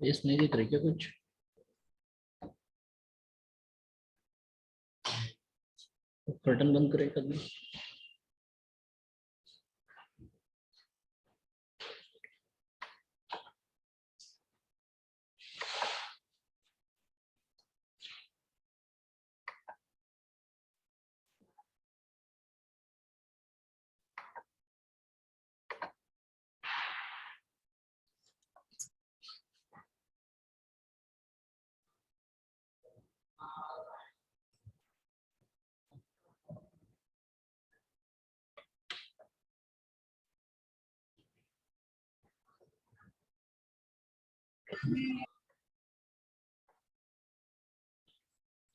इस नहीं दिख रही क्या कुछ? कर्टन बंद करे कभी।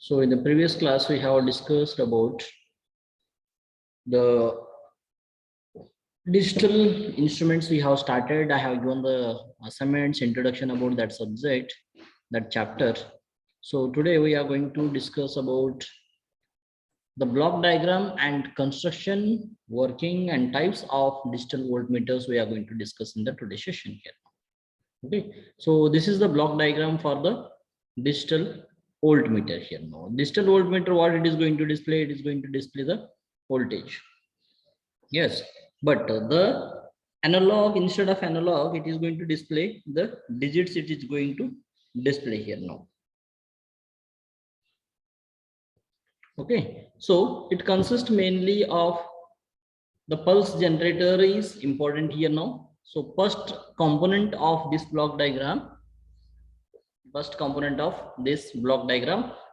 So in the previous class, we have discussed about the digital instruments we have started. I have given the assignments, introduction about that subject, that chapter. So today we are going to discuss about the block diagram and construction, working and types of digital voltmeters we are going to discuss in the today's session here. Okay, so this is the block diagram for the digital voltmeter here. Now, digital voltmeter, what it is going to display? It is going to display the voltage. Yes, but the analog, instead of analog, it is going to display the digits. It is going to display here now. Okay, so it consists mainly of the pulse generator is important here now. So first component of this block diagram,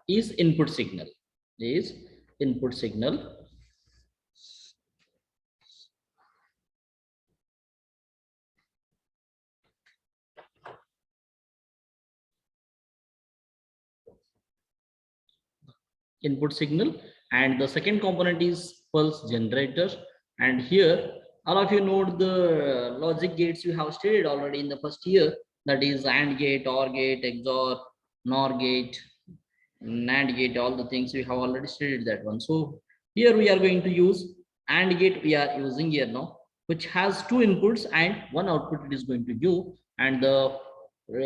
is input signal. Is input signal. Input signal, and the second component is pulse generator. And here all of you know the logic gates you have studied already in the first year, that is AND gate, OR gate, XOR, NOR gate, NAND gate, all the things we have already studied that one. So here we are going to use AND gate we are using here now, which has two inputs and one output it is going to give. And the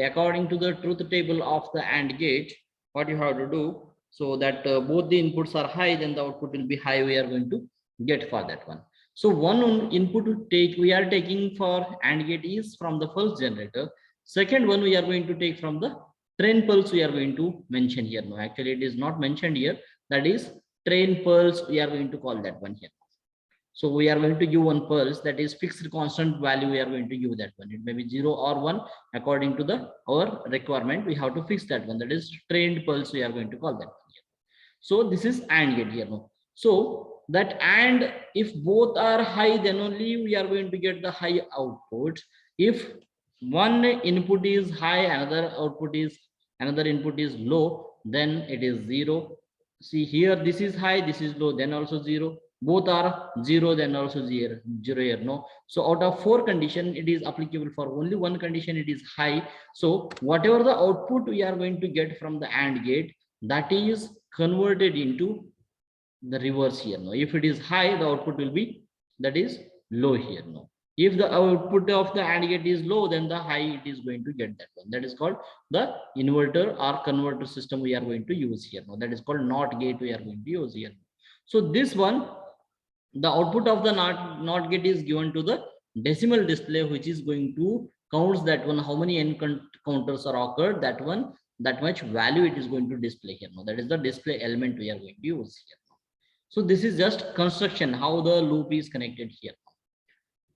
according to the truth table of the AND gate, what you have to do, so that both the inputs are high, then the output will be high, we are going to get for that one. So one input we are taking for AND gate is from the pulse generator. Second one we are going to take from the train pulse we are going to mention here. No, actually it is not mentioned here. That is train pulse we are going to call that one here. So we are going to give one pulse that is fixed constant value. We are going to give that one. It may be 0 or 1 according to the our requirement. We have to fix that one. That is trained pulse. We are going to call that one here. So this is AND gate here. No. So that AND, if both are high, then only we are going to get the high output. If one input is high, another input is low, then it is 0. See here, this is high, this is low, then also 0. Both are 0, then also 0 here. No. So out of 4 condition, it is applicable for only one condition, it is high. So whatever the output we are going to get from the AND gate, that is converted into the reverse here. No. If it is high, the output will be, that is low here. No. If the output of the AND gate is low, then the high it is going to get that one. That is called the inverter or converter system we are going to use here. No. That is called NOT gate we are going to use here. So this one, the output of the NOT gate is given to the decimal display, which is going to counts that one, how many N counters are occurred, that one, that much value it is going to display here. No. That is the display element we are going to use here. So this is just construction, how the loop is connected here.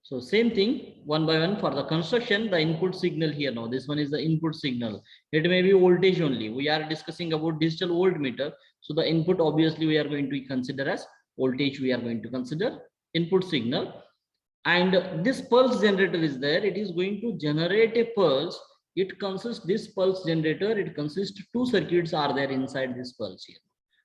So same thing, one by one for the construction, the input signal here now. This one is the input signal. It may be voltage only. We are discussing about digital voltmeter. So the input obviously we are going to consider as voltage. We are going to consider input signal. And this pulse generator is there. It is going to generate a pulse. It consists, this pulse generator, it consists 2 circuits are there inside this pulse here.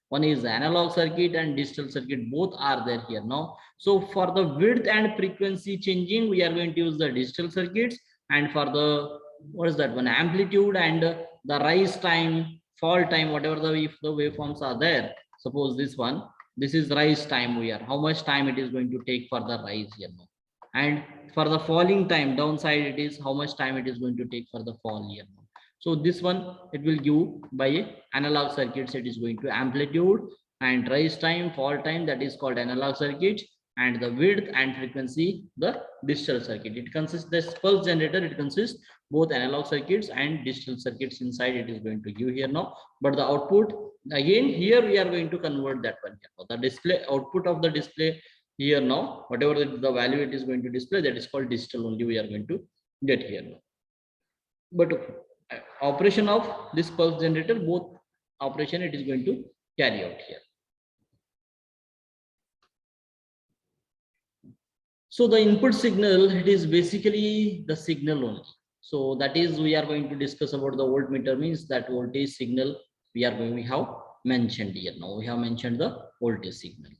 One is analog circuit and digital circuit, both are there here now. So for the width and frequency changing, we are going to use the digital circuits. And for the, what is that one, amplitude and the rise time, fall time, whatever the, if the waveforms are there, suppose this one, this is rise time, we are, how much time it is going to take for the rise here now. And for the falling time, downside, it is how much time it is going to take for the fall here now. So this one, it will give by a analog circuits, it is going to amplitude and rise time, fall time, that is called analog circuit, and the width and frequency, the digital circuit. It consists, this pulse generator, it consists both analog circuits and digital circuits inside, it is going to give here now. But the output, again here we are going to convert that one here. The display output of the display here now, whatever the value it is going to display, that is called digital only, we are going to get here now. But operation of this pulse generator, both operation it is going to carry out here. So the input signal, it is basically the signal only. So that is, we are going to discuss about the voltmeter, means that voltage signal we have mentioned here. Now we have mentioned the voltage signal.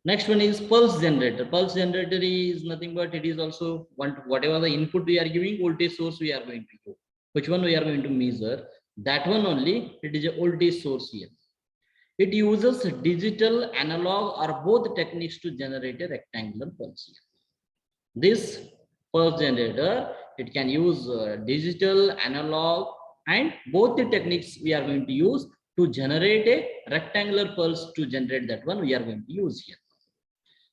Next one is pulse generator. Pulse generator is nothing but it is also whatever the input we are giving, voltage source we are going to do. Which one we are going to measure? That one only, it is a voltage source here. It uses digital, analog, or both techniques to generate a rectangular pulse here. This pulse generator, it can use digital, analog, and both the techniques we are going to use to generate a rectangular pulse. To generate that one, we are going to use here.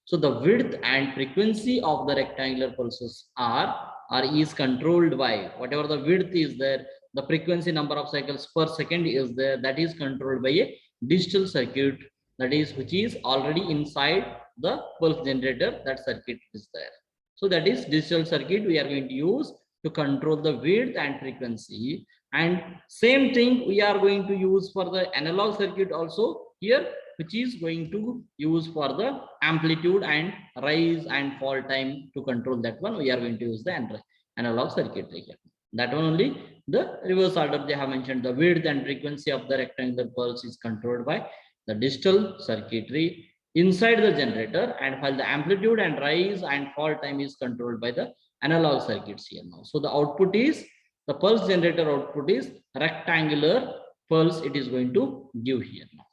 So the width and frequency of the rectangular pulses are is controlled by whatever the width is there, the frequency number of cycles per second is there, that is controlled by a digital circuit, that is which is already inside the pulse generator, that circuit is there. So that is digital circuit we are going to use to control the width and frequency. And same thing we are going to use for the analog circuit also here, which is going to use for the amplitude and rise and fall time. To control that one, we are going to use the analog circuitry here. That one only, the reverse order they have mentioned, the width and frequency of the rectangular pulse is controlled by the digital circuitry inside the generator, and while the amplitude and rise and fall time is controlled by the analog circuits here now. So the output is, the pulse generator output is rectangular pulse, it is going to give here now.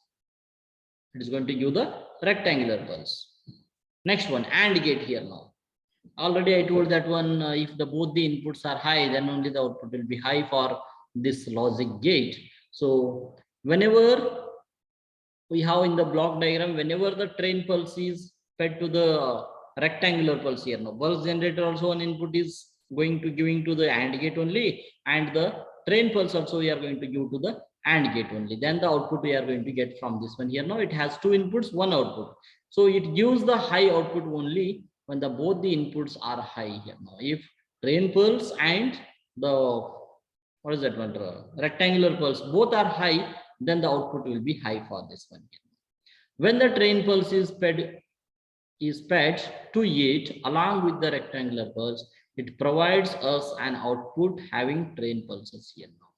It is going to give the rectangular pulse. Next one, AND gate here now. Already I told that one, if the both the inputs are high, then only the output will be high for this logic gate. So whenever we have in the block diagram, whenever the train pulse is fed to the rectangular pulse here now, pulse generator also one input is going to giving to the AND gate only, and the train pulse also we are going to give to the AND gate only. Then the output we are going to get from this one here now. It has two inputs, one output. So it gives the high output only when the both the inputs are high here now. If train pulse and the what is that one, rectangular pulse, both are high, then the output will be high for this one here. When the train pulse is fed to it along with the rectangular pulse, it provides us an output having train pulses here now.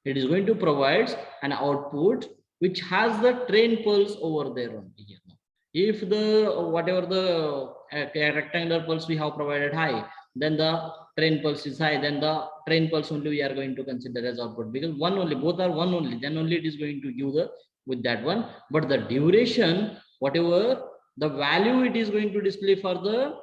It is going to provide an output which has the train pulse over there only here now. If the whatever the rectangular pulse we have provided high, then the train pulse is high, then the train pulse only we are going to consider as output, because one only, both are one only, then only it is going to give the with that one. But the duration, whatever the value it is going to display for the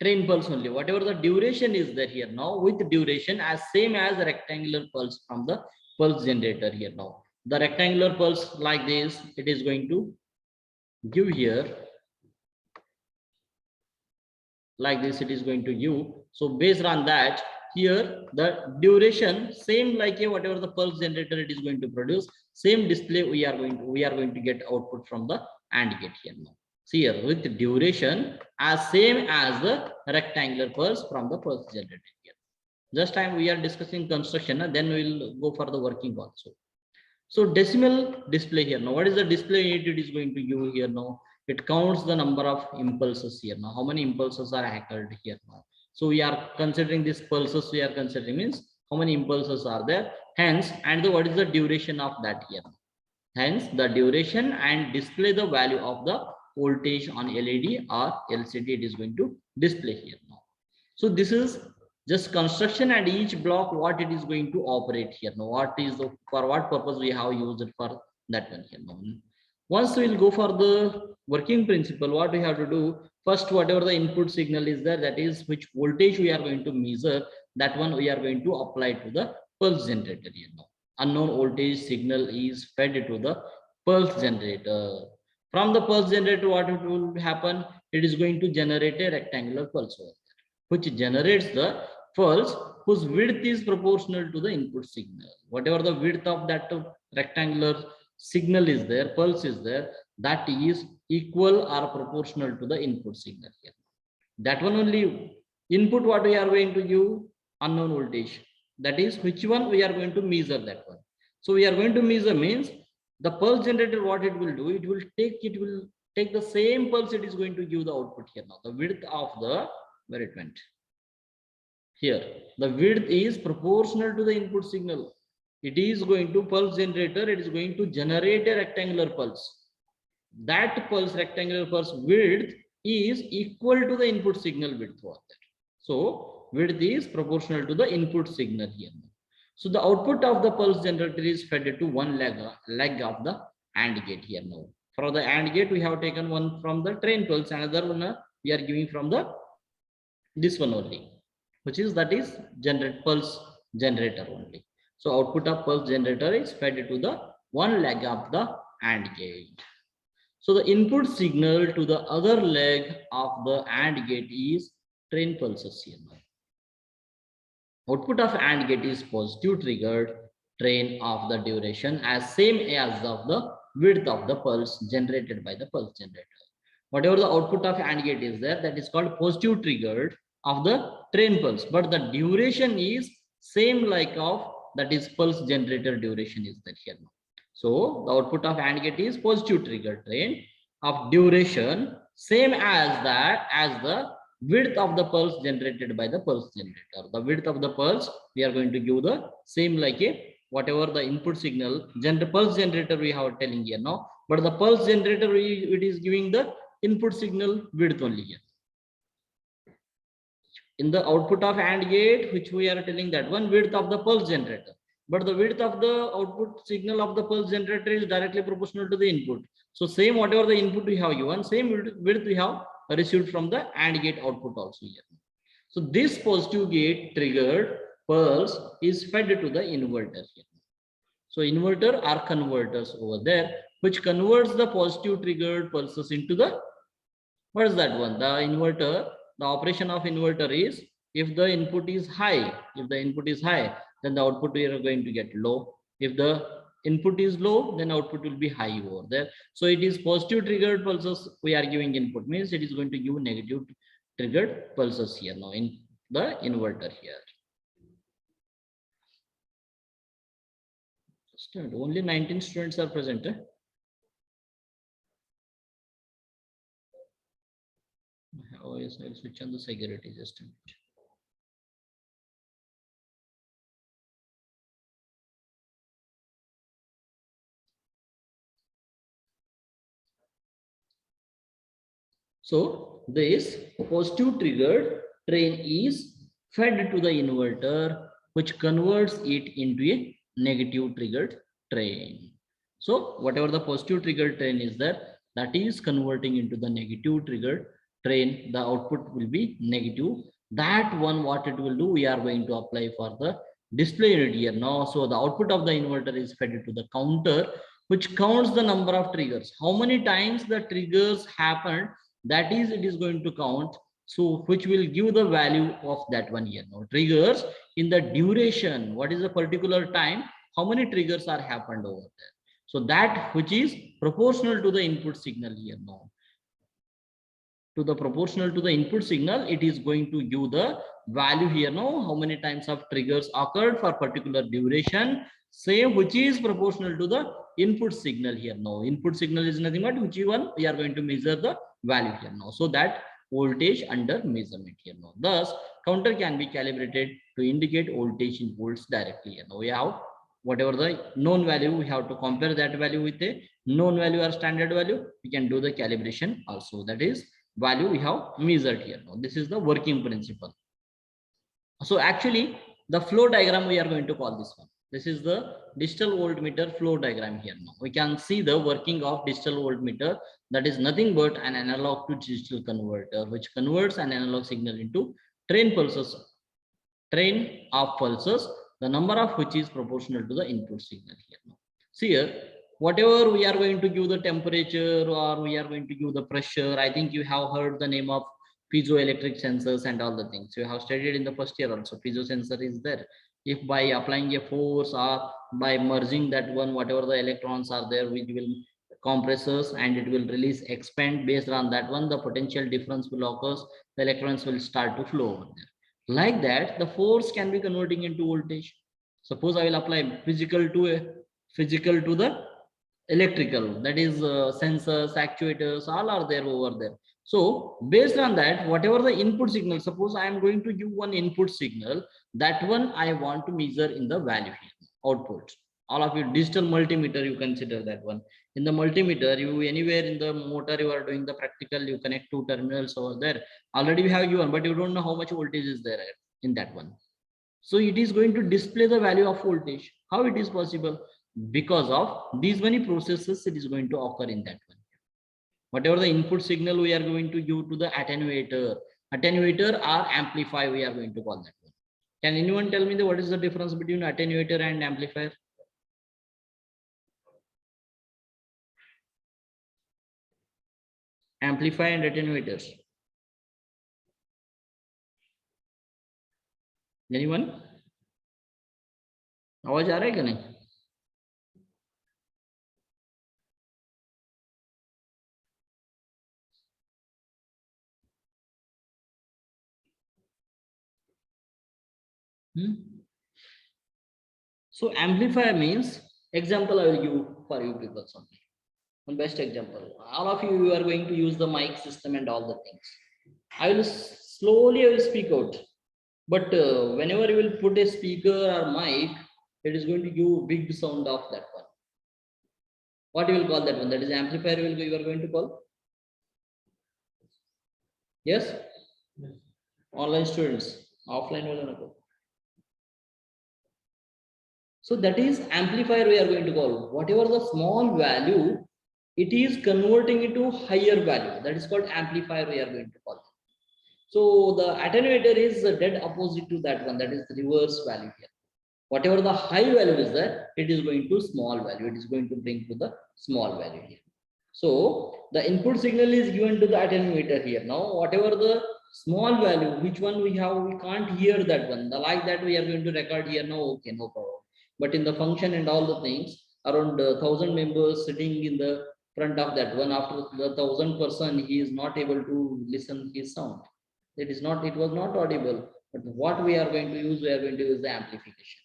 train pulse only, whatever the duration is there here now, with duration as same as the rectangular pulse from the pulse generator here now. The rectangular pulse like this, it is going to give here like this, it is going to give. So based on that, here the duration same like a whatever the pulse generator it is going to produce, same display we are going to get output from the AND gate here now. See here, with duration as same as the rectangular pulse from the pulse generator here. Just time we are discussing construction, then we will go for the working also. So decimal display here now, what is the display unit it is going to give here now? It counts the number of impulses here now, how many impulses are occurred here now. So we are considering these pulses, we are considering means how many impulses are there, hence, and what is the duration of that here. Hence the duration and display the value of the voltage on LED or LCD, it is going to display here now. So this is just construction, and each block what it is going to operate here now, what is the, for what purpose we have used it for that one here now. Once we will go for the working principle, what we have to do, first whatever the input signal is there, that is which voltage we are going to measure, that one we are going to apply to the pulse generator here now. Unknown voltage signal is fed to the pulse generator. From the pulse generator, what it will happen? It is going to generate a rectangular pulse over there, which generates the pulse whose width is proportional to the input signal. Whatever the width of that rectangular signal is there, pulse is there, that is equal or proportional to the input signal here. That one only input what we are going to give, unknown voltage. That is which one we are going to measure that one. So we are going to measure means the pulse generator, what it will do, it will take the same pulse, it is going to give the output here now. The width of the, where it went, here the width is proportional to the input signal. It is going to pulse generator, it is going to generate a rectangular pulse. That pulse, rectangular pulse width is equal to the input signal width over there. So width is proportional to the input signal here. So the output of the pulse generator is fed to one leg of the AND gate here now. For the AND gate, we have taken one from the train pulse, another one we are giving from the this one only, which is that is generate pulse generator only. So output of pulse generator is fed to the one leg of the AND gate. So the input signal to the other leg of the AND gate is train pulses here now. Output of AND gate is positive triggered train of the duration as same as of the width of the pulse generated by the pulse generator. Whatever the output of AND gate is there, that is called positive triggered of the train pulse, but the duration is same like of that is pulse generator duration is that here now. So the output of AND gate is positive triggered train of duration same as that as the width of the pulse generated by the pulse generator. The width of the pulse we are going to give the same like a whatever the input signal pulse generator we have telling here now, but the pulse generator it is giving the input signal width only here. In the output of AND gate, which we are telling that one width of the pulse generator, but the width of the output signal of the pulse generator is directly proportional to the input. So same whatever the input we have given, same width we have received from the AND gate output also here. So this positive gate triggered pulse is fed to the inverter here. So inverter are converters over there, which converts the positive triggered pulses into the, what is that one? The inverter, the operation of inverter is if the input is high, then the output we are going to get low. If the input is low, then output will be high over there. So it is positive triggered pulses we are giving input, means it is going to give negative triggered pulses here now in the inverter here. Only 19 students are present. Oh yes, I'll switch on the security just a minute. So this positive triggered train is fed to the inverter, which converts it into a negative triggered train. So whatever the positive triggered train is there, that is converting into the negative triggered train. The output will be negative. That one, what it will do, we are going to apply for the display unit here now. So the output of the inverter is fed to the counter, which counts the number of triggers. How many times the triggers happened, that is it is going to count. So which will give the value of that one here now. Triggers in the duration, what is the particular time, how many triggers are happened over there. So that which is proportional to the input signal here now. To the proportional to the input signal, it is going to give the value here now, how many times of triggers occurred for particular duration, same which is proportional to the input signal here now. Input signal is nothing but which one we are going to measure the value here now. So that voltage under measurement here now. Thus, counter can be calibrated to indicate voltage in volts directly here now. We have whatever the known value, we have to compare that value with a known value or standard value. We can do the calibration also. That is value we have measured here now. This is the working principle. So actually the flow diagram we are going to call this one. This is the digital voltmeter flow diagram here now. We can see the working of digital voltmeter, that is nothing but an analog to digital converter, which converts an analog signal into train of pulses the number of which is proportional to the input signal here. Now, see here, whatever we are going to give the temperature or we are going to give the pressure, I think you have heard the name of piezoelectric sensors and all the things. You have studied in the first year also. Piezo sensor is there. If by applying a force or by merging that one, whatever the electrons are there, which will compressors and it will release expand, based on that one the potential difference will occur, the electrons will start to flow over there. Like that, the force can be converting into voltage. Suppose I will apply physical to the electrical, that is sensors, actuators, all are there over there. So based on that, whatever the input signal, suppose I am going to give one input signal, that one I want to measure in the value here, output. All of you digital multimeter, you consider that one. In the multimeter, you anywhere in the motor you are doing the practical, you connect two terminals over there. Already we have given, but you don't know how much voltage is there in that one. So it is going to display the value of voltage. How it is possible? Because of these many processes, it is going to occur in that one. Whatever the input signal we are going to give to the attenuator or amplifier, we are going to call that one. Can anyone tell me what is the difference between attenuator and amplifier? Amplifier and attenuators. Anyone? आवाज आ रहा है कि नहीं? So amplifier means, example I will give for you people something. One best example. All of you are going to use the mic system and all the things. I will speak out. But whenever you will put a speaker or mic, it is going to give big sound of that one. What you will call that one? That is amplifier you are going to call? Yes? Online students. Offline. So that is amplifier we are going to call. Whatever the small value, it is converting into higher value. That is called amplifier we are going to call. So the attenuator is the dead opposite to that one. That is the reverse value here. Whatever the high value is there, it is going to small value. It is going to bring to the small value here. So the input signal is given to the attenuator here. Now, whatever the small value, which one we have, we can't hear that one. Like that we are going to record here. No, okay, no problem. But in the function and all the things, around 1,000 members sitting in the front of that one, after the 1,000 person, he is not able to listen his sound. It was not audible. But what we are going to use, we are going to use the amplification.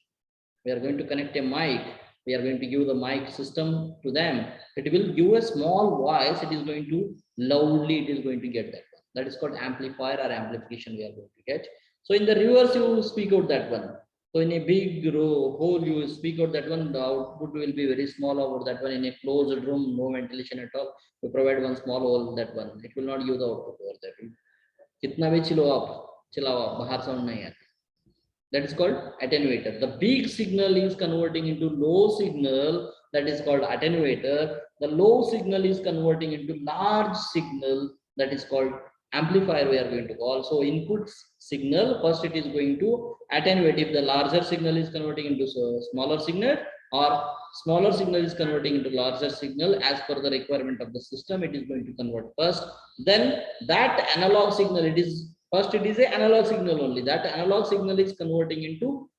We are going to connect a mic. We are going to give the mic system to them. It will give a small voice. It is going to loudly, it is going to get that one. That is called amplifier or amplification we are going to get. So in the reverse, you speak out that one. So in a big hole, you speak out that one, the output will be very small over that one. In a closed room, no ventilation at all. You provide one small hole, that one. It will not give the output over that. Kitna bhi chilao aap, bahar sound nahi aata. That is called attenuator. The big signal is converting into low signal. That is called attenuator. The low signal is converting into large signal. That is called amplifier we are going to call. So input signal, first it is going to attenuate. If the larger signal is converting into smaller signal, or smaller signal is converting into larger signal as per the requirement of the system, it is going to convert first. Then that analog signal, it is an analog signal only. That analog signal is converting into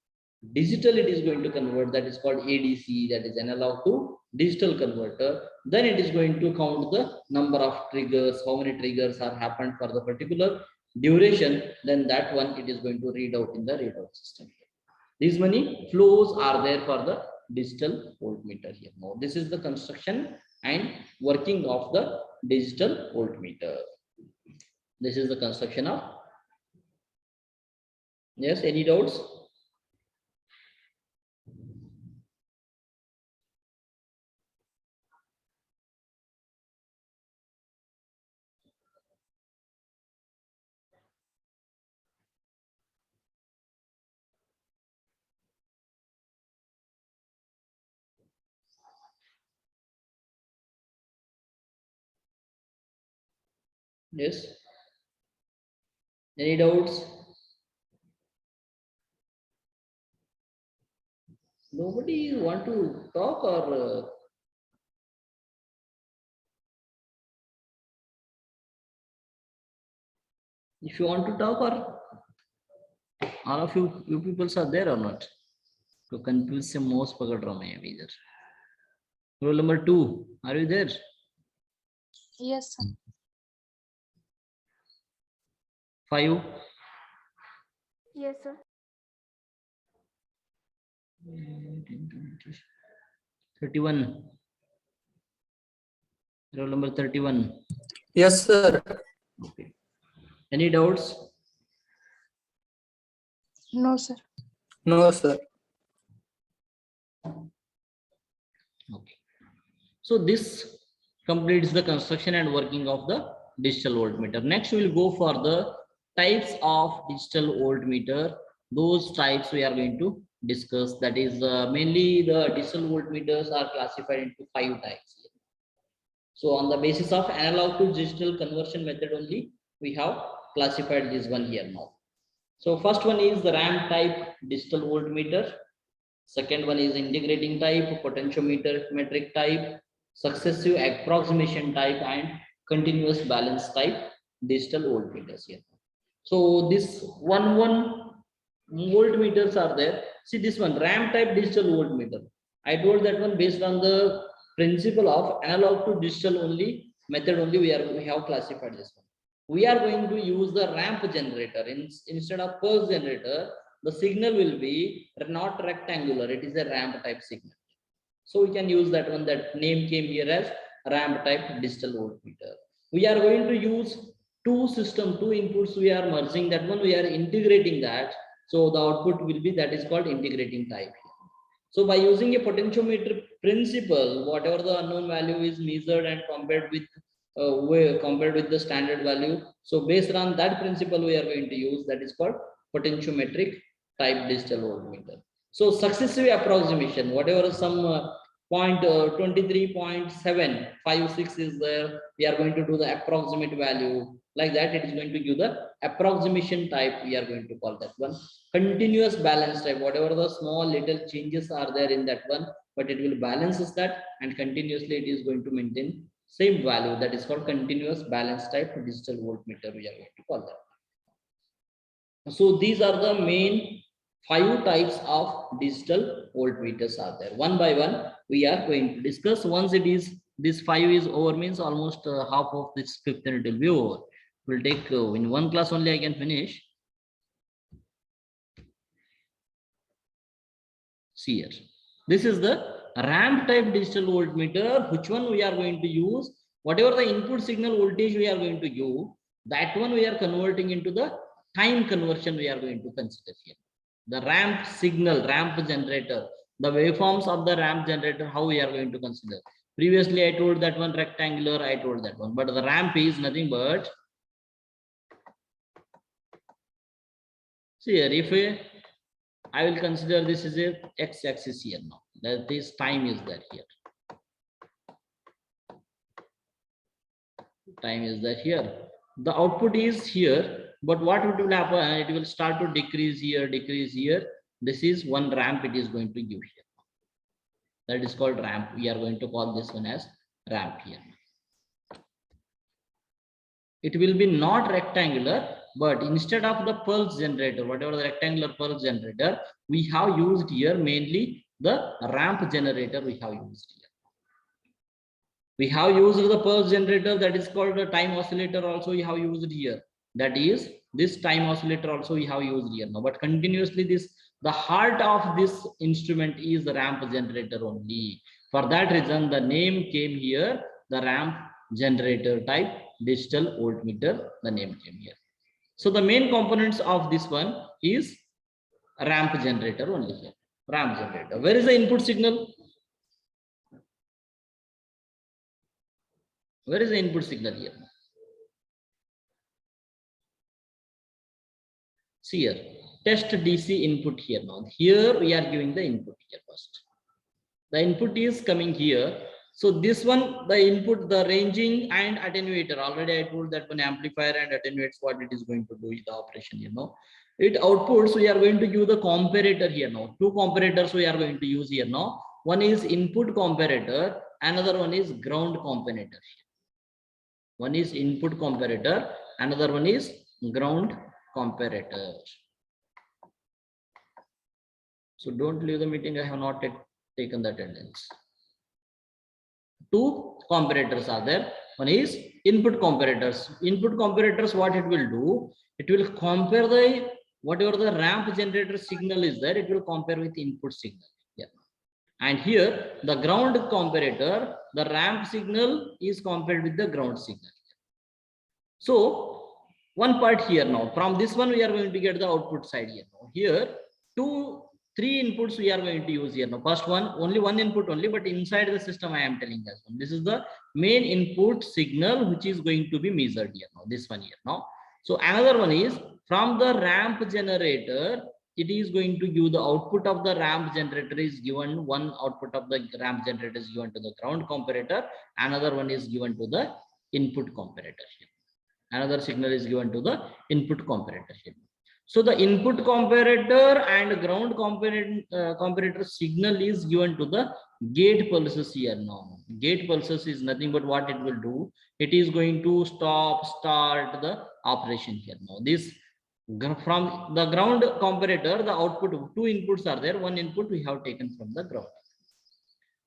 digital, it is going to convert. That is called ADC, that is analog to digital converter. Then it is going to count the number of triggers, how many triggers are happened for the particular duration. Then that one it is going to read out in the readout system. These many flows are there for the digital voltmeter here. Now this is the construction and working of the digital voltmeter. This is the construction of. Yes, any doubts? Yes. Any doubts? Nobody want to talk, or if you want to talk, or all of you people are there or not? To confuse some most पकड़ रहा हूँ मैं अभी इधर. Roll number 2, are you there? Yes, sir. 5. Yes, sir. 31. Roll number 31. Yes, sir. Okay. Any doubts? No, sir. No, sir. Okay. So this completes the construction and working of the digital voltmeter. Next, we will go for the types of digital voltmeter. Those types we are going to discuss. That is mainly the digital voltmeters are classified into 5 types. So on the basis of analog to digital conversion method only, we have classified this one here now. So first one is the ramp type digital voltmeter. Second one is integrating type, potentiometer metric type, successive approximation type, and continuous balance type digital voltmeters here. So this one voltmeters are there. See this one ramp type digital voltmeter. I told that one based on the principle of analog to digital only method only we have classified this one. We are going to use the ramp generator instead of pulse generator. The signal will be not rectangular, it is a ramp type signal. So we can use that one. That name came here as ramp type digital voltmeter. We are going to use two inputs we are merging, that one we are integrating that. So the output will be, that is called integrating type. So by using a potentiometer principle, whatever the unknown value is measured and compared with the standard value. So based on that principle we are going to use, that is called potentiometric type digital voltmeter. So successive approximation, whatever some 23.756 is there, we are going to do the approximate value. Like that, it is going to give the approximation type, we are going to call that one. Continuous balance type, whatever the small little changes are there in that one, but it will balance that, and continuously it is going to maintain same value. That is called continuous balance type digital voltmeter, we are going to call that. So these are the main 5 types of digital voltmeters are there. One by one we are going to discuss. Once it is this 5 is over, means almost half of this 5th it will be over. Will take in one class only I can finish. See here, this is the ramp type digital voltmeter. Which one we are going to use? Whatever the input signal voltage we are going to use, that one we are converting into the time conversion we are going to consider here. The ramp signal, ramp generator, the waveforms of the ramp generator, how we are going to consider. Previously I told that one rectangular, I told that one, but the ramp is nothing but, see here, if I will consider this is a x-axis here now, that this time is there here. Time is that here. The output is here, but what will happen? It will start to decrease here, decrease here. This is one ramp it is going to give here. That is called ramp. We are going to call this one as ramp here. It will be not rectangular, but instead of the pulse generator, whatever the rectangular pulse generator, we have used here mainly the ramp generator we have used here. We have used the pulse generator, that is called a time oscillator also we have used here. That is this time oscillator also we have used here now. But continuously the heart of this instrument is the ramp generator only. For that reason the name came here, the ramp generator type digital voltmeter, the name came here. So the main components of this one is ramp generator only here. Ramp generator. Where is the input signal? Where is the input signal here? See here, test DC input here now. Here we are giving the input here first. The input is coming here. So this one, the input, the ranging and attenuator. Already I told that one amplifier and attenuates what it is going to do in the operation, you know. it outputs, we are going to use the comparator here now. Two comparators we are going to use here now. One is input comparator, another one is ground comparator. One is input comparator, another one is ground comparator. So don't leave the meeting, I have not taken the attendance. Two comparators are there. One is input comparators. Input comparators, what it will do, it will compare the whatever the ramp generator signal is there, it will compare with input signal. Yeah. And here the ground comparator, the ramp signal is compared with the ground signal. So one part here now, from this one we are going to get the output side here now. Here three inputs we are going to use here now. First one, only one input only, but inside the system I am telling us this is the main input signal which is going to be measured here now, this one here now. So another one is from the ramp generator, it is going to give the output of the ramp generator is given, one output of the ramp generator is given to the ground comparator, another one is given to the input comparator here. Another signal is given to the input comparator here. So the input comparator and ground comparator signal is given to the gate pulses here now. Gate pulses is nothing but what it will do, it is going to start the operation here now. This from the ground comparator, the output, two inputs are there, one input we have taken from the ground.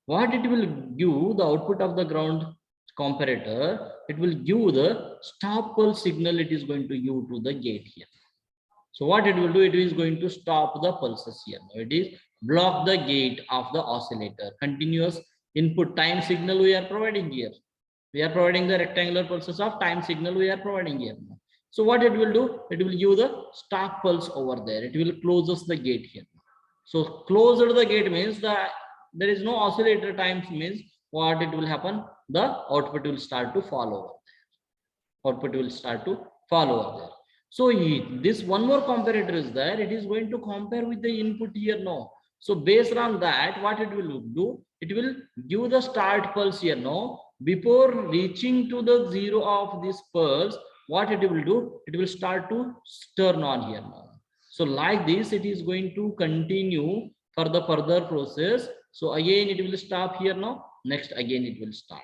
What it will give, the output of the ground comparator, it will give the stop pulse signal, it is going to give to the gate here. So what it will do, it is going to stop the pulses here. It is block the gate of the oscillator. Continuous input time signal we are providing here. We are providing the rectangular pulses of time signal we are providing here. So what it will do, it will give the stop pulse over there. It will closes the gate here. So closer the gate means that there is no oscillator times, means what it will happen, the output will start to fall over there. Output will start to fall over there. So this one more comparator is there, it is going to compare with the input here now. So based on that, what it will do, it will give the start pulse here now. Before reaching to the zero of this pulse, what it will do, it will start to turn on here now. So like this, it is going to continue for the further process. So again it will stop here now, next again it will start.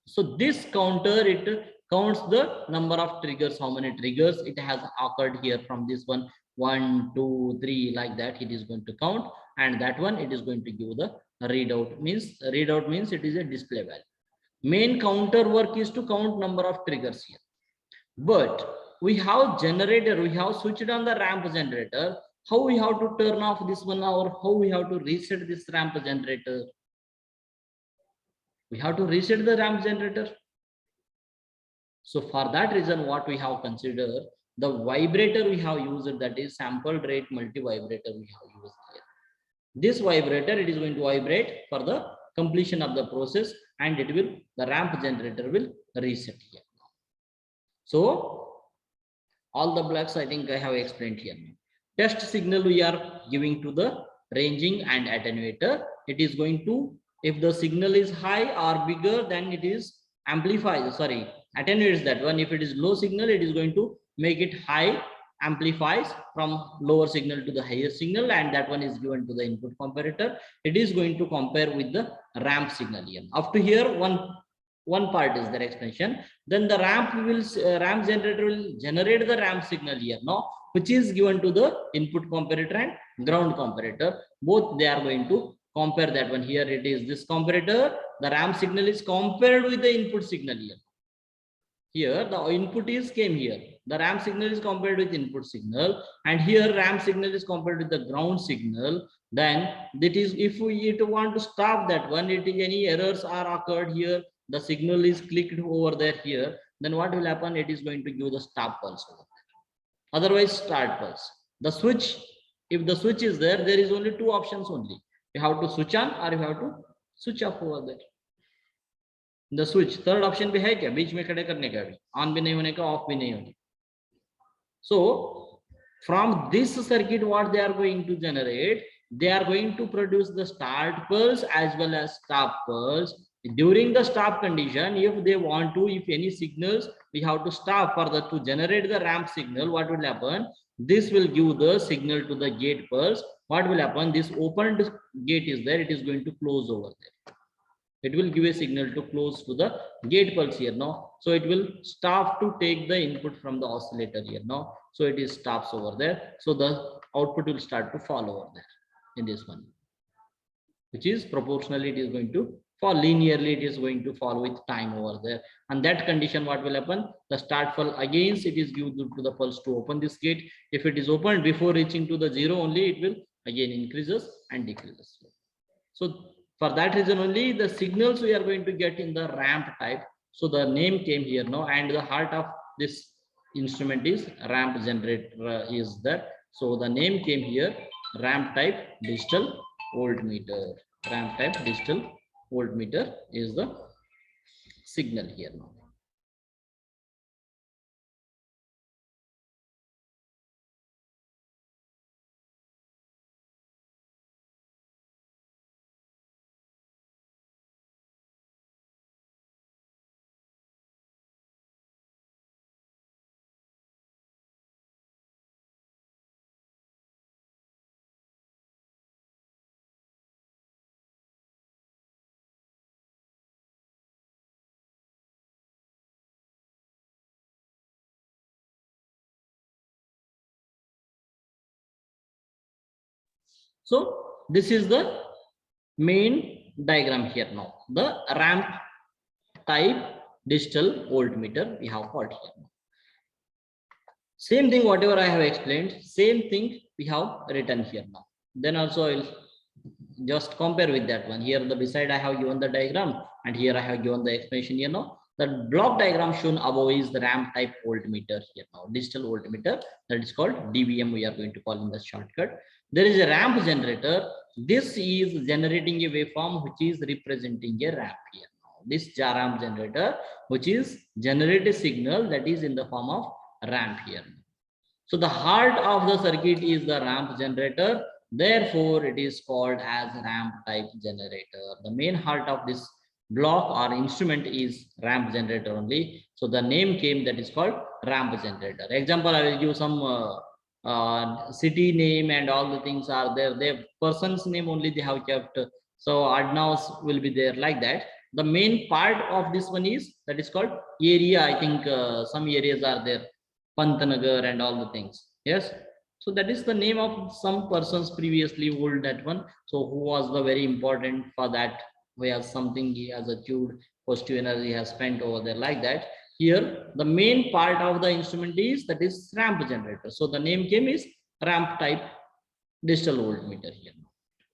So this counter, it counts the number of triggers, how many triggers it has occurred here from this one, 1 2 3, like that it is going to count, and that one it is going to give the readout. Means it is a display value. Main counter work is to count number of triggers here, but we have generator, we have switched on the ramp generator. How we have to turn off this one, or how we have to reset this ramp generator? We have to reset the ramp generator. So for that reason, what we have considered, the vibrator we have used, that is sample rate multi vibrator we have used here. This vibrator, it is going to vibrate for the completion of the process, and it will, the ramp generator will reset here. So all the blocks I think I have explained here. Test signal we are giving to the ranging and attenuator. It is going to, if the signal is high or bigger, then it is amplifies, sorry, attenuates that one. If it is low signal, it is going to make it high, amplifies from lower signal to the higher signal, and that one is given to the input comparator. It is going to compare with the ramp signal here. Up to here, one part is their explanation. Then the ramp generator will generate the ramp signal here now, which is given to the input comparator and ground comparator. Both they are going to compare that one. Here it is this comparator, the ramp signal is compared with the input signal here. Here the input is came here, the ramp signal is compared with input signal, and here ramp signal is compared with the ground signal. Then that is, if we want to stop that one, it is any errors are occurred here, the signal is clicked over there here, then what will happen, it is going to give the stop pulse over there. Otherwise start pulse. The switch, if the switch is there, there is only two options only. You have to switch on or you have to switch off over there. The switch, third option भी है क्या, बीच में खड़े करने का भी, on भी नहीं होने का, off भी नहीं होने. So from this circuit, what they are going to generate, they are going to produce the start pulse as well as stop pulse. During the stop condition, if they want to, if any signals we have to stop for the to generate the ramp signal, what will happen? This will give the signal to the gate pulse. What will happen? This opened gate is there, it is going to close over there. It will give a signal to close to the gate pulse here now. So it will stop to take the input from the oscillator here now. So it is stops over there. So the output will start to fall over there in this one, which is proportionally it is going to fall linearly, it is going to fall with time over there. And that condition, what will happen? The start fall against it is given to the pulse to open this gate. If it is opened before reaching to the zero only, it will again increases and decreases. So for that reason only the signals we are going to get in the ramp type. So the name came here now, and the heart of this instrument is ramp generator is that. So the name came here, ramp type digital voltmeter. Ramp type digital voltmeter is the signal here now. So this is the main diagram here now. The ramp type digital voltmeter we have got here. Same thing, whatever I have explained, same thing we have written here now. Then also I'll just compare with that one. Here the beside I have given the diagram, and here I have given the explanation here now. The block diagram shown above is the ramp type voltmeter here now, digital voltmeter, that is called DVM we are going to call in the shortcut. There is a ramp generator. This is generating a waveform which is representing a ramp here now. This ramp generator which is generate a signal that is in the form of ramp here. So the heart of the circuit is the ramp generator. Therefore, it is called as ramp type generator. The main heart of this block or instrument is ramp generator only. So the name came, that is called ramp generator. Example, I will give some city name and all the things are there. Their person's name only they have kept. So Adnavs will be there like that. The main part of this one is that is called area. I think some areas are there, Pantanagar and all the things. Yes. So that is the name of some persons previously hold that one. So who was the very important for that, where something he has achieved, positive energy has spent over there like that. Here the main part of the instrument is that is ramp generator. So the name came is ramp type digital voltmeter here.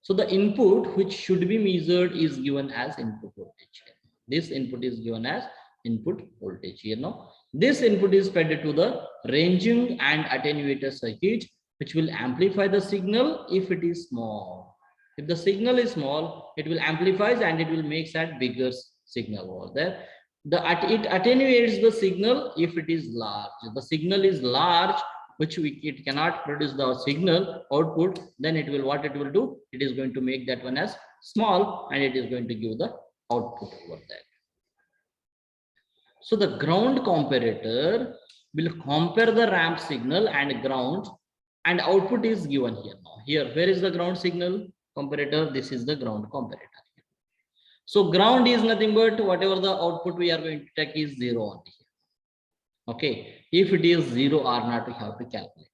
So the input which should be measured is given as input voltage. This input is given as input voltage here now. This input is fed to the ranging and attenuator circuit, which will amplify the signal if it is small. If the signal is small, it will amplify and it will make that bigger signal over there. It attenuates the signal if it is large. If the signal is large, which it cannot produce the signal output, then it will, what it will do, it is going to make that one as small and it is going to give the output over there. So the ground comparator will compare the ramp signal and ground, and output is given here now. Here, where is the ground signal comparator? This is the ground comparator. So ground is nothing but whatever the output we are going to take is zero only. Okay, if it is zero or not, we have to calculate.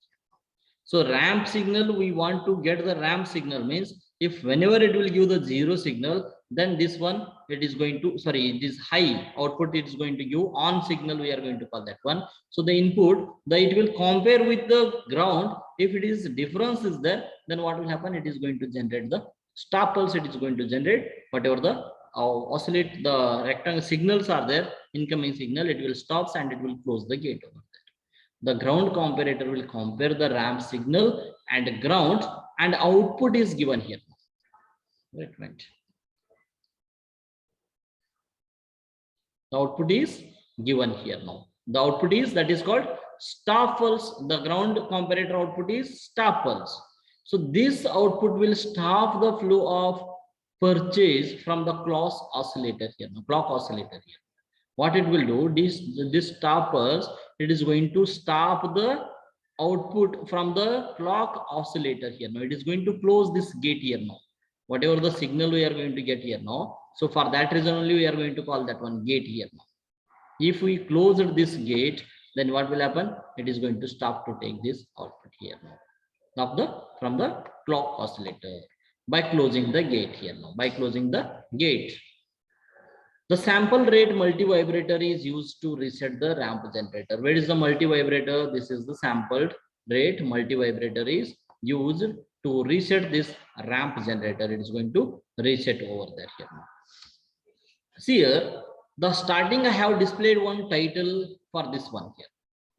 So ramp signal, we want to get the ramp signal means if whenever it will give the zero signal, then this one it is going to, sorry, it is high output, it is going to give on signal, we are going to call that one. So the input, it will compare with the ground. If it is difference is there, then what will happen? It is going to generate the stop pulse, it is going to generate whatever the oscillate the rectangle signals are there, incoming signal, it will stops and it will close the gate over there. The ground comparator will compare the ramp signal and ground, and output is given here. Wait. The output is given here now. The output is, that is called stop pulse. The ground comparator output is stop pulse. So this output will stop the flow of purchase from the clock oscillator here, no, clock oscillator here. What it will do, this stoppers, it is going to stop the output from the clock oscillator here. Now it is going to close this gate here now. Whatever the signal we are going to get here now. So for that reason only we are going to call that one gate here now. If we close this gate, then what will happen? It is going to stop to take this output here now of the from the clock oscillator by closing the gate here now. By closing the gate. The sample rate multivibrator is used to reset the ramp generator. Where is the multivibrator? This is the sampled rate multivibrator is used to reset this ramp generator. It is going to reset over there here now. See here, the starting I have displayed one title for this one here,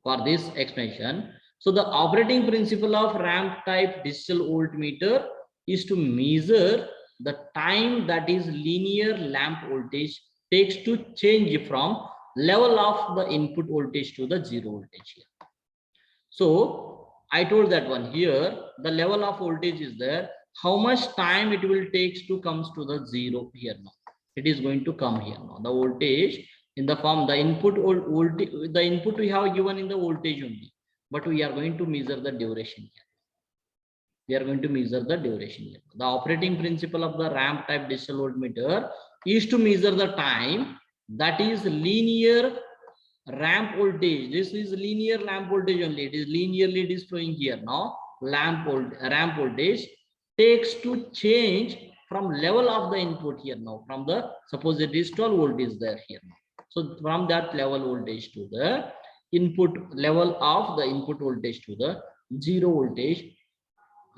for this explanation. So the operating principle of ramp type digital voltmeter is to measure the time that is linear lamp voltage takes to change from level of the input voltage to the zero voltage here. So I told that one here, the level of voltage is there. How much time it will take to comes to the zero here now? It is going to come here now. The voltage in the form, the input voltage, the input we have given in the voltage only, but we are going to measure the duration here. We are going to measure the duration here. The operating principle of the ramp type digital voltmeter is to measure the time that is linear ramp voltage. This is linear lamp voltage only. It is linearly, it is flowing here now. Ramp voltage takes to change from level of the input here now. From the, suppose it is 12 volt is there here now. So from that level voltage to the input level of the input voltage to the zero voltage,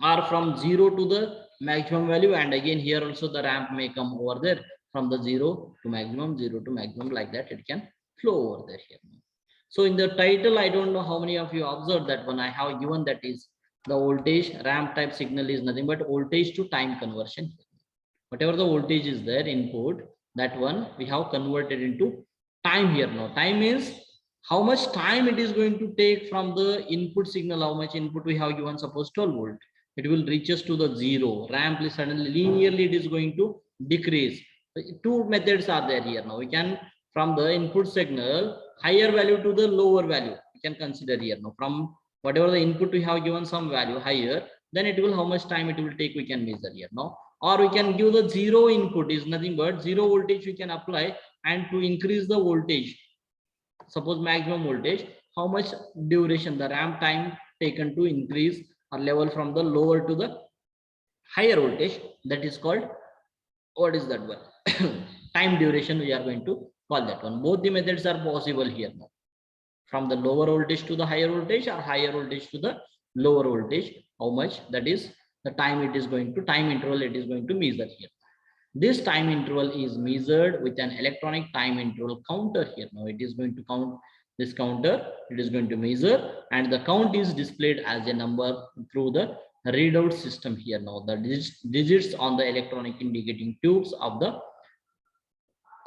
or from 0 to the maximum value, and again here also the ramp may come over there from the 0 to maximum, 0 to maximum, like that it can flow over there here. So in the title, I don't know how many of you observed that one I have given, that is the voltage ramp type signal is nothing but voltage to time conversion. Whatever the voltage is there input, that one we have converted into time here now. Time means how much time it is going to take from the input signal, how much input we have given, suppose 12 volt. It will reaches to the zero. Ramp is suddenly linearly it is going to decrease. Two methods are there here now. We can, from the input signal, higher value to the lower value, we can consider here now. From whatever the input we have given some value higher, then it will, how much time it will take, we can measure here now. Or we can give the zero input, is nothing but zero voltage we can apply, and to increase the voltage, suppose maximum voltage, how much duration, the ramp time taken to increase or level from the lower to the higher voltage, that is called, what is that one? Time duration we are going to call that one. Both the methods are possible here now. From the lower voltage to the higher voltage, or higher voltage to the lower voltage, how much, that is the time it is going to, time interval it is going to measure here. This time interval is measured with an electronic time interval counter here. Now it is going to count this counter, it is going to measure, and the count is displayed as a number through the readout system here. Now the digits on the electronic indicating tubes of the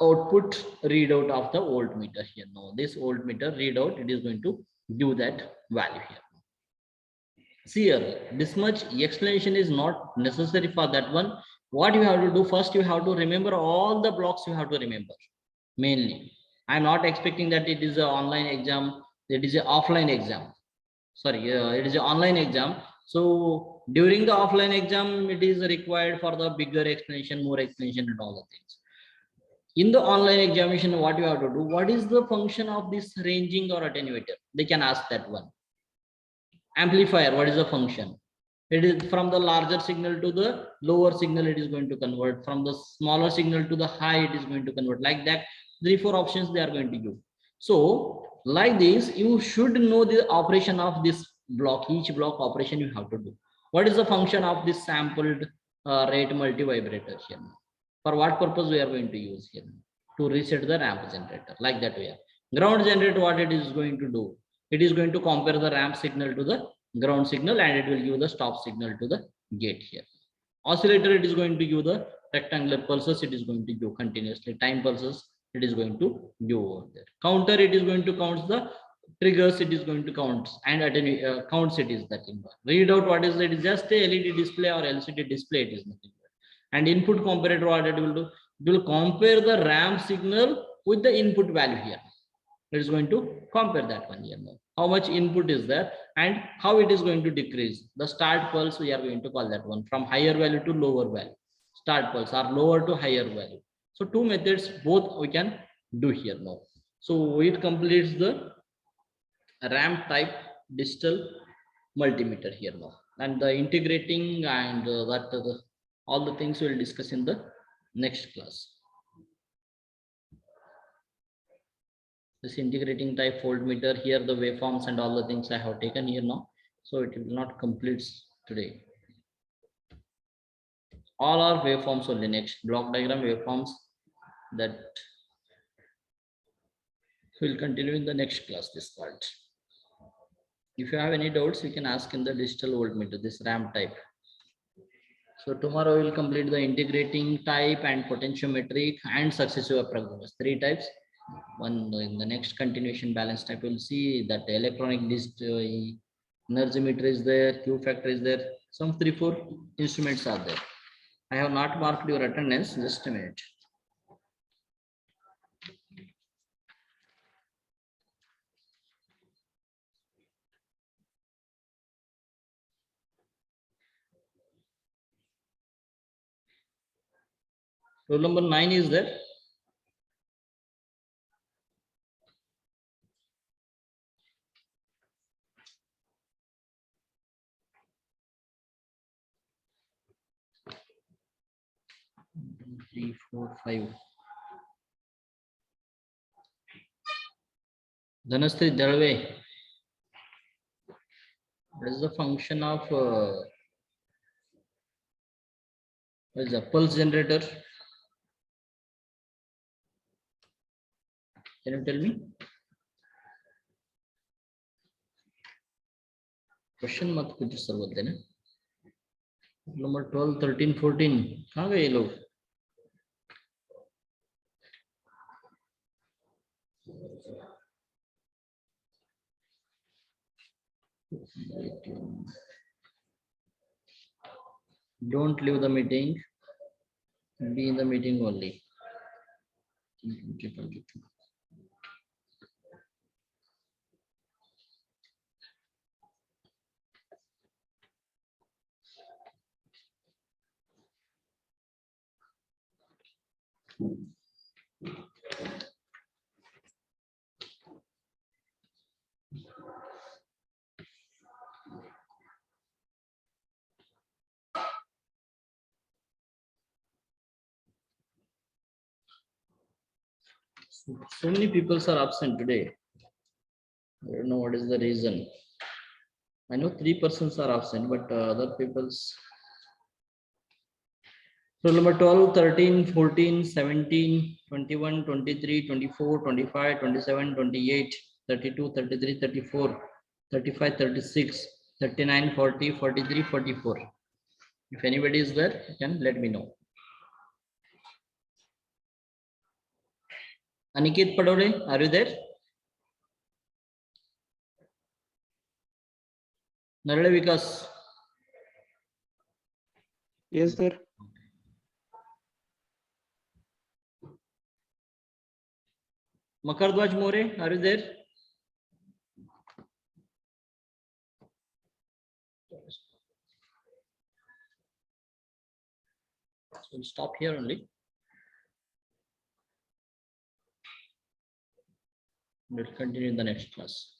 output readout of the voltmeter here. Now this voltmeter readout, it is going to give that value here. See here, this much explanation is not necessary for that one. What you have to do, first you have to remember all the blocks, you have to remember mainly. I'm not expecting that it is an online exam, it is an offline exam. Sorry, it is an online exam. So during the offline exam, it is required for the bigger explanation, more explanation and all the things. In the online examination, what you have to do, what is the function of this ranging or attenuator? They can ask that one. Amplifier, what is the function? It is from the larger signal to the lower signal, it is going to convert. From the smaller signal to the high, it is going to convert. Like that, 3-4 options they are going to give. So like this, you should know the operation of this block. Each block operation you have to do. What is the function of this sampled rate multivibrator here? For what purpose we are going to use here? To reset the ramp generator. Like that way. Ground generator, what it is going to do? It is going to compare the ramp signal to the ground signal, and it will give the stop signal to the gate here. Oscillator, it is going to give the rectangular pulses, it is going to give continuously. Time pulses, it is going to give over there. Counter, it is going to count the triggers, it is going to count, and counts it is that thing. Readout, what is it? It is just a LED display or LCD display, it is nothing. And input comparator, what it will do? It will compare the RAM signal with the input value here. It is going to compare that one here now. How much input is there and how it is going to decrease. The start pulse, we are going to call that one, from higher value to lower value. Start pulse are lower to higher value. So two methods, both we can do here now. So it completes the RAM type digital multimeter here now. And the integrating and all the things we'll discuss in the next class. This integrating type voltmeter, here the waveforms and all the things I have taken here now, so it will not complete today. All are waveforms only. Next block diagram waveforms, that will continue in the next class, this part. If you have any doubts, you can ask in the digital voltmeter, this RAM type. So tomorrow we will complete the integrating type and potentiometric and successive approximations, 3 types. One in the next continuation balance type, we'll see that electronic energy meter is there, Q factor is there, some 3-4 instruments are there. I have not marked your attendance, just a minute. Roll number 9 is there. Three, four, 5. Dhanastri Darve. What is the function of what is the pulse generator? Can you tell me? Question मत पूछो sir, बोलते ना. Number 12, 13, 14 कहाँ गए ये लोग? Don't leave the meeting. Be in the meeting only. So many people are absent today. I don't know what is the reason. I know 3 persons are absent, but other people's. So number 12, 13, 14, 17, 21, 23, 24, 25, 27, 28, 32, 33, 34, 35, 36, 39, 40, 43, 44. If anybody is there, you can let me know. Aniket Padole, are you there? Narale Vikas. Yes, sir. Makardwaj More, are you there? So we'll stop here only. We'll continue in the next class.